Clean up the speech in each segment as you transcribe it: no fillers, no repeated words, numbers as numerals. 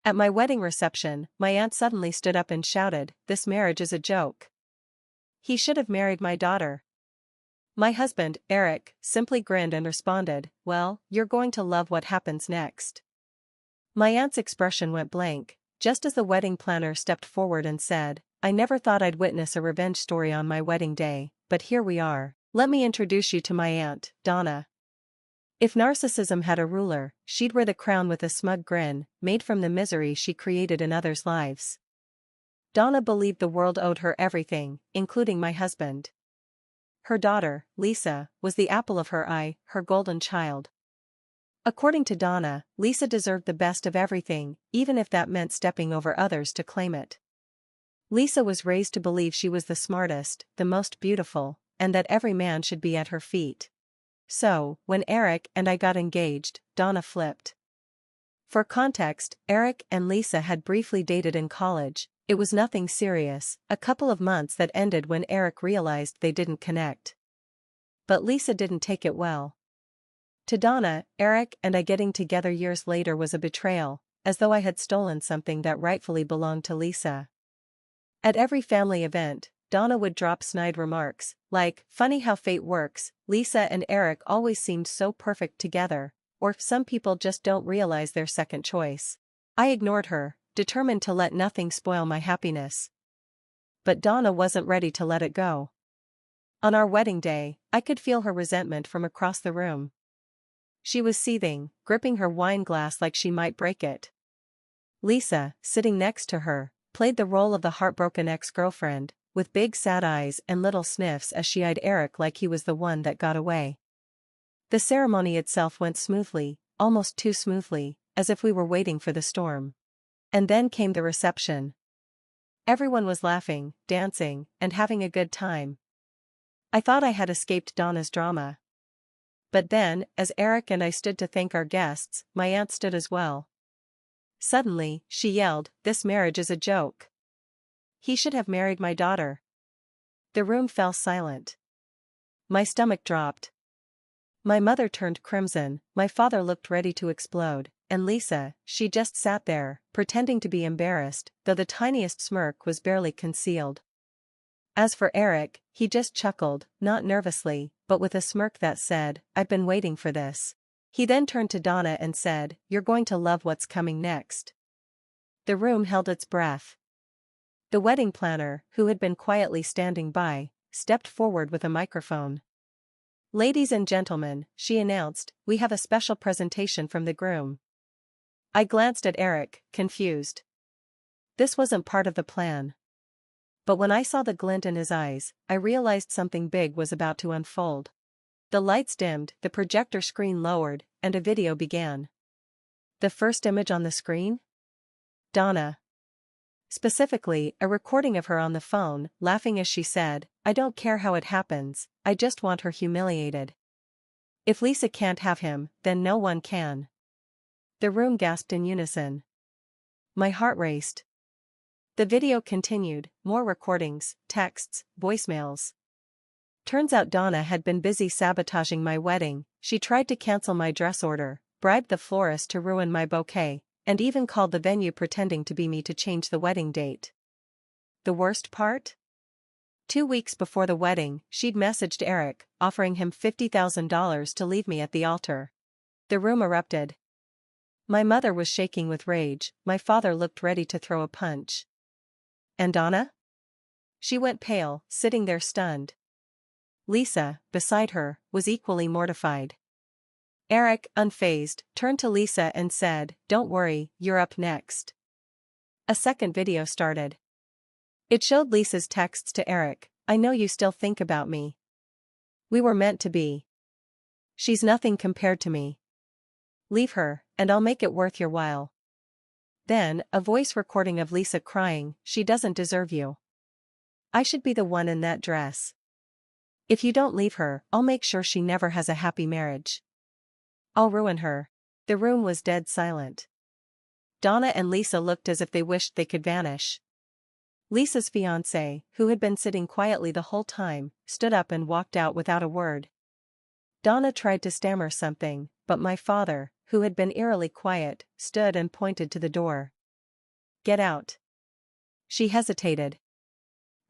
At my wedding reception, my aunt suddenly stood up and shouted, "This marriage is a joke. He should have married my daughter." My husband, Eric, simply grinned and responded, "Well, you're going to love what happens next." My aunt's expression went blank, just as the wedding planner stepped forward and said, "I never thought I'd witness a revenge story on my wedding day, but here we are. Let me introduce you to my aunt, Donna. If narcissism had a ruler, she'd wear the crown with a smug grin, made from the misery she created in others' lives." Donna believed the world owed her everything, including my husband. Her daughter, Lisa, was the apple of her eye, her golden child. According to Donna, Lisa deserved the best of everything, even if that meant stepping over others to claim it. Lisa was raised to believe she was the smartest, the most beautiful, and that every man should be at her feet. So, when Eric and I got engaged, Donna flipped. For context, Eric and Lisa had briefly dated in college. It was nothing serious, a couple of months that ended when Eric realized they didn't connect. But Lisa didn't take it well. To Donna, Eric and I getting together years later was a betrayal, as though I had stolen something that rightfully belonged to Lisa. At every family event, Donna would drop snide remarks, like, "Funny how fate works, Lisa and Eric always seemed so perfect together," or "Some people just don't realize their second choice." I ignored her, determined to let nothing spoil my happiness. But Donna wasn't ready to let it go. On our wedding day, I could feel her resentment from across the room. She was seething, gripping her wine glass like she might break it. Lisa, sitting next to her, played the role of the heartbroken ex-girlfriend, with big sad eyes and little sniffs as she eyed Eric like he was the one that got away. The ceremony itself went smoothly, almost too smoothly, as if we were waiting for the storm. And then came the reception. Everyone was laughing, dancing, and having a good time. I thought I had escaped Donna's drama. But then, as Eric and I stood to thank our guests, my aunt stood as well. Suddenly, she yelled, "This marriage is a joke. He should have married my daughter." The room fell silent. My stomach dropped. My mother turned crimson, my father looked ready to explode, and Lisa, she just sat there, pretending to be embarrassed, though the tiniest smirk was barely concealed. As for Eric, he just chuckled, not nervously, but with a smirk that said, "I've been waiting for this." He then turned to Donna and said, "You're going to love what's coming next." The room held its breath. The wedding planner, who had been quietly standing by, stepped forward with a microphone. "Ladies and gentlemen," she announced, "we have a special presentation from the groom." I glanced at Eric, confused. This wasn't part of the plan. But when I saw the glint in his eyes, I realized something big was about to unfold. The lights dimmed, the projector screen lowered, and a video began. The first image on the screen? Donna. Specifically, a recording of her on the phone, laughing as she said, "I don't care how it happens, I just want her humiliated. If Lisa can't have him, then no one can." The room gasped in unison. My heart raced. The video continued, more recordings, texts, voicemails. Turns out Donna had been busy sabotaging my wedding. She tried to cancel my dress order, bribed the florist to ruin my bouquet, and even called the venue pretending to be me to change the wedding date. The worst part? 2 weeks before the wedding, she'd messaged Eric, offering him $50,000 to leave me at the altar. The room erupted. My mother was shaking with rage, my father looked ready to throw a punch. And Donna? She went pale, sitting there stunned. Lisa, beside her, was equally mortified. Eric, unfazed, turned to Lisa and said, "Don't worry, you're up next." A second video started. It showed Lisa's texts to Eric, "I know you still think about me. We were meant to be. She's nothing compared to me. Leave her, and I'll make it worth your while." Then, a voice recording of Lisa crying, "She doesn't deserve you. I should be the one in that dress. If you don't leave her, I'll make sure she never has a happy marriage. I'll ruin her." The room was dead silent. Donna and Lisa looked as if they wished they could vanish. Lisa's fiancé, who had been sitting quietly the whole time, stood up and walked out without a word. Donna tried to stammer something, but my father, who had been eerily quiet, stood and pointed to the door. Get out. She hesitated.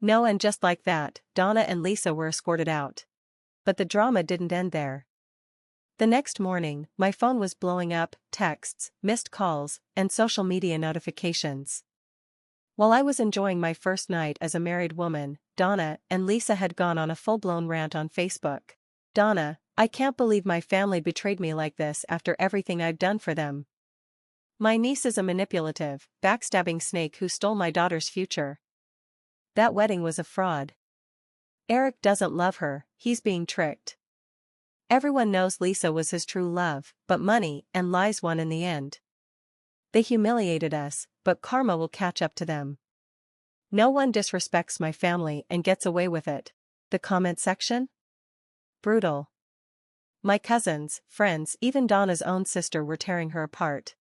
No, and just like that, Donna and Lisa were escorted out. But the drama didn't end there. The next morning, my phone was blowing up, texts, missed calls, and social media notifications. While I was enjoying my first night as a married woman, Donna and Lisa had gone on a full-blown rant on Facebook. Donna, I can't believe my family betrayed me like this after everything I've done for them. My niece is a manipulative, backstabbing snake who stole my daughter's future. That wedding was a fraud. Eric doesn't love her, he's being tricked. Everyone knows Lisa was his true love, but money and lies won in the end. They humiliated us, but karma will catch up to them. No one disrespects my family and gets away with it. The comment section? Brutal. My cousins, friends, even Donna's own sister were tearing her apart.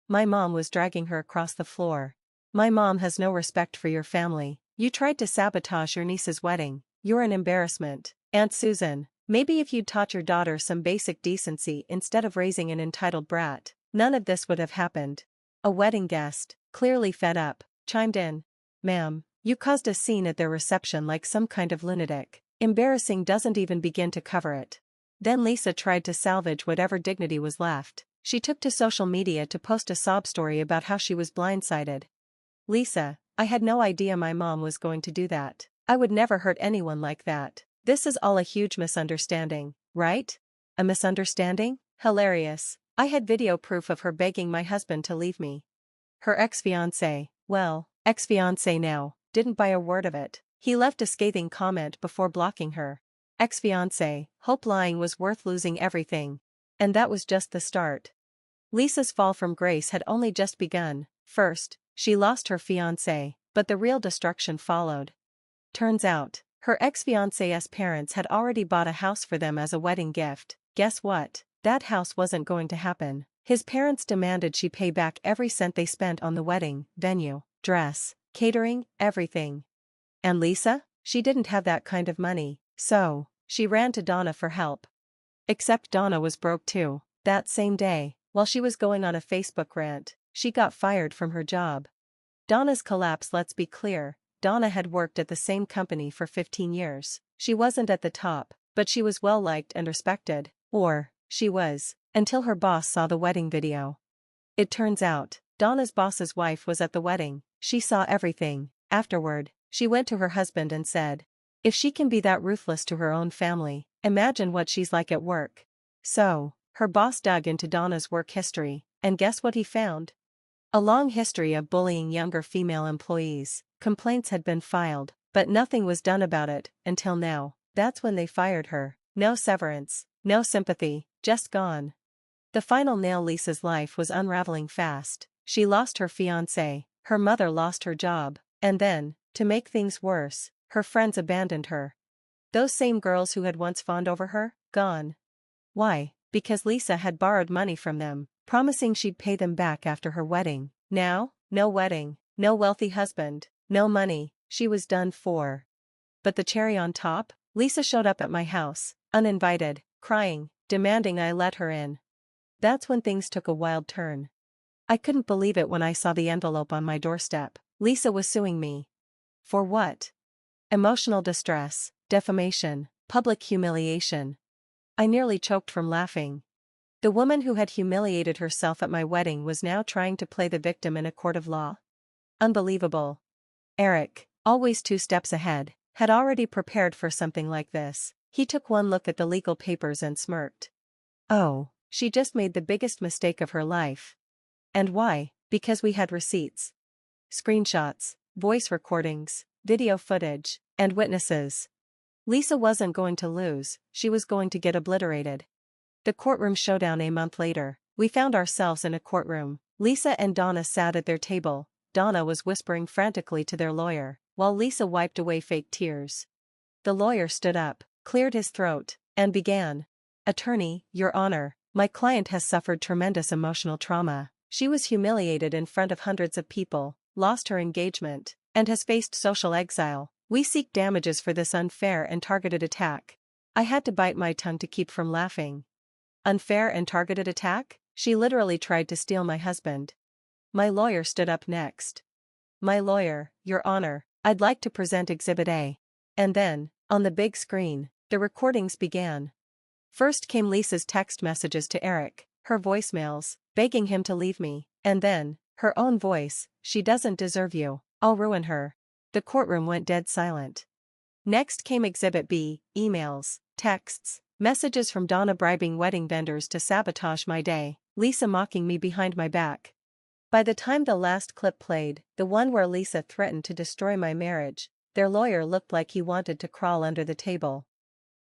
My mom was dragging her across the floor. My mom has no respect for your family. You tried to sabotage your niece's wedding. You're an embarrassment. Aunt Susan, maybe if you'd taught your daughter some basic decency instead of raising an entitled brat, none of this would have happened. A wedding guest, clearly fed up, chimed in. Ma'am, you caused a scene at their reception like some kind of lunatic. Embarrassing doesn't even begin to cover it. Then Lisa tried to salvage whatever dignity was left. She took to social media to post a sob story about how she was blindsided. Lisa, I had no idea my mom was going to do that. I would never hurt anyone like that. This is all a huge misunderstanding, right? A misunderstanding? Hilarious. I had video proof of her begging my husband to leave me. Her ex-fiancé, well, ex-fiancé now, didn't buy a word of it. He left a scathing comment before blocking her. Ex-fiancé, hope lying was worth losing everything. And that was just the start. Lisa's fall from grace had only just begun. First, she lost her fiancé, but the real destruction followed. Turns out, her ex-fiancé's parents had already bought a house for them as a wedding gift. Guess what? That house wasn't going to happen. His parents demanded she pay back every cent they spent on the wedding, venue, dress, catering, everything. And Lisa? She didn't have that kind of money, so she ran to Donna for help. Except Donna was broke too. That same day, while she was going on a Facebook rant, she got fired from her job. Donna's collapse. Let's be clear, Donna had worked at the same company for 15 years. She wasn't at the top, but she was well liked and respected. Or, she was, until her boss saw the wedding video. It turns out, Donna's boss's wife was at the wedding. She saw everything. Afterward, she went to her husband and said, if she can be that ruthless to her own family, imagine what she's like at work. So, her boss dug into Donna's work history, and guess what he found? A long history of bullying younger female employees. Complaints had been filed, but nothing was done about it, until now. That's when they fired her. No severance, no sympathy, just gone. The final nail. Lisa's life was unraveling fast. She lost her fiancé, her mother lost her job, and then, to make things worse, her friends abandoned her. Those same girls who had once fawned over her, gone. Why? Because Lisa had borrowed money from them, promising she'd pay them back after her wedding. Now, no wedding, no wealthy husband, no money, she was done for. But the cherry on top? Lisa showed up at my house, uninvited, crying, demanding I let her in. That's when things took a wild turn. I couldn't believe it when I saw the envelope on my doorstep. Lisa was suing me. For what? Emotional distress, defamation, public humiliation. I nearly choked from laughing. The woman who had humiliated herself at my wedding was now trying to play the victim in a court of law. Unbelievable. Eric, always 2 steps ahead, had already prepared for something like this. He took one look at the legal papers and smirked. Oh, she just made the biggest mistake of her life. And why? Because we had receipts. Screenshots, voice recordings, video footage, and witnesses. Lisa wasn't going to lose, she was going to get obliterated. The courtroom showdown. A month later, we found ourselves in a courtroom. Lisa and Donna sat at their table. Donna was whispering frantically to their lawyer, while Lisa wiped away fake tears. The lawyer stood up, cleared his throat, and began. Attorney, Your Honor, my client has suffered tremendous emotional trauma. She was humiliated in front of hundreds of people, lost her engagement, and has faced social exile. We seek damages for this unfair and targeted attack. I had to bite my tongue to keep from laughing. Unfair and targeted attack? She literally tried to steal my husband. My lawyer stood up next. "My lawyer, Your Honor, I'd like to present Exhibit A." And then, on the big screen, the recordings began. First came Lisa's text messages to Eric, her voicemails, begging him to leave me, and then, her own voice, "She doesn't deserve you, I'll ruin her." The courtroom went dead silent. Next came Exhibit B, emails, texts, messages from Donna bribing wedding vendors to sabotage my day, Lisa mocking me behind my back. By the time the last clip played, the one where Lisa threatened to destroy my marriage, their lawyer looked like he wanted to crawl under the table.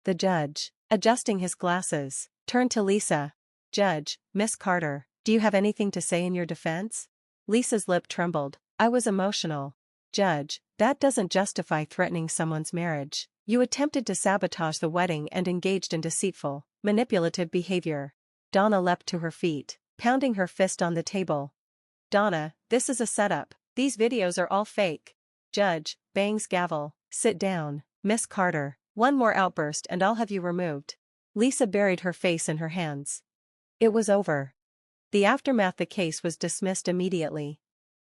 The judge, adjusting his glasses, turned to Lisa. "Judge, Miss Carter, do you have anything to say in your defense?" Lisa's lip trembled. I was emotional. "Judge, that doesn't justify threatening someone's marriage. You attempted to sabotage the wedding and engaged in deceitful, manipulative behavior." Donna leapt to her feet, pounding her fist on the table. "Donna, this is a setup. These videos are all fake." Judge bangs gavel. "Sit down, Miss Carter. One more outburst and I'll have you removed." Lisa buried her face in her hands. It was over. The aftermath: the case was dismissed immediately.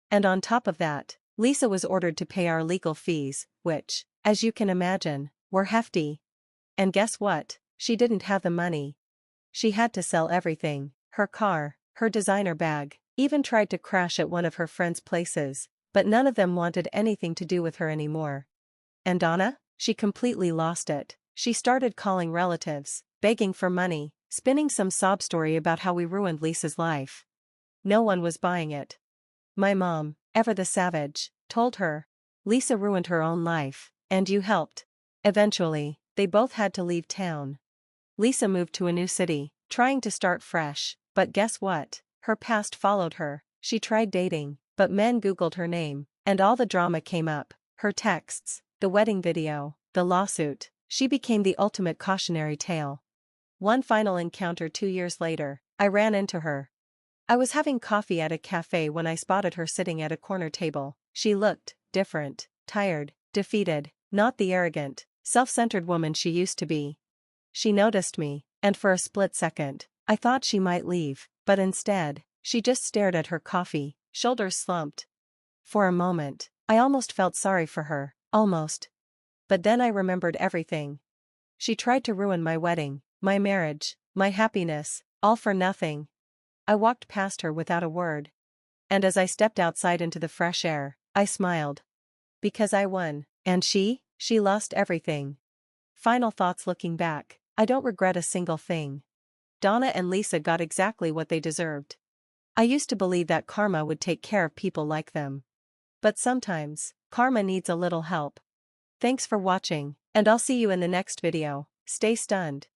And on top of that, Lisa was ordered to pay our legal fees, which, as you can imagine, were hefty. And guess what? She didn't have the money. She had to sell everything: her car, her designer bag, even tried to crash at one of her friends' places, but none of them wanted anything to do with her anymore. And Donna? She completely lost it. She started calling relatives, begging for money, spinning some sob story about how we ruined Lisa's life. No one was buying it. My mom, ever the savage, told her, "Lisa ruined her own life, and you helped." Eventually, they both had to leave town. Lisa moved to a new city, trying to start fresh, but guess what? Her past followed her. She tried dating, but men Googled her name, and all the drama came up: her texts, the wedding video, the lawsuit. She became the ultimate cautionary tale. One final encounter 2 years later, I ran into her. I was having coffee at a cafe when I spotted her sitting at a corner table. She looked different, tired, defeated, not the arrogant, self-centered woman she used to be. She noticed me, and for a split second, I thought she might leave, but instead, she just stared at her coffee, shoulders slumped. For a moment, I almost felt sorry for her, almost. But then I remembered everything. She tried to ruin my wedding, my marriage, my happiness, all for nothing. I walked past her without a word. And as I stepped outside into the fresh air, I smiled. Because I won, and she lost everything. Final thoughts: looking back, I don't regret a single thing. Donna and Lisa got exactly what they deserved. I used to believe that karma would take care of people like them. But sometimes, karma needs a little help. Thanks for watching, and I'll see you in the next video. Stay stunned.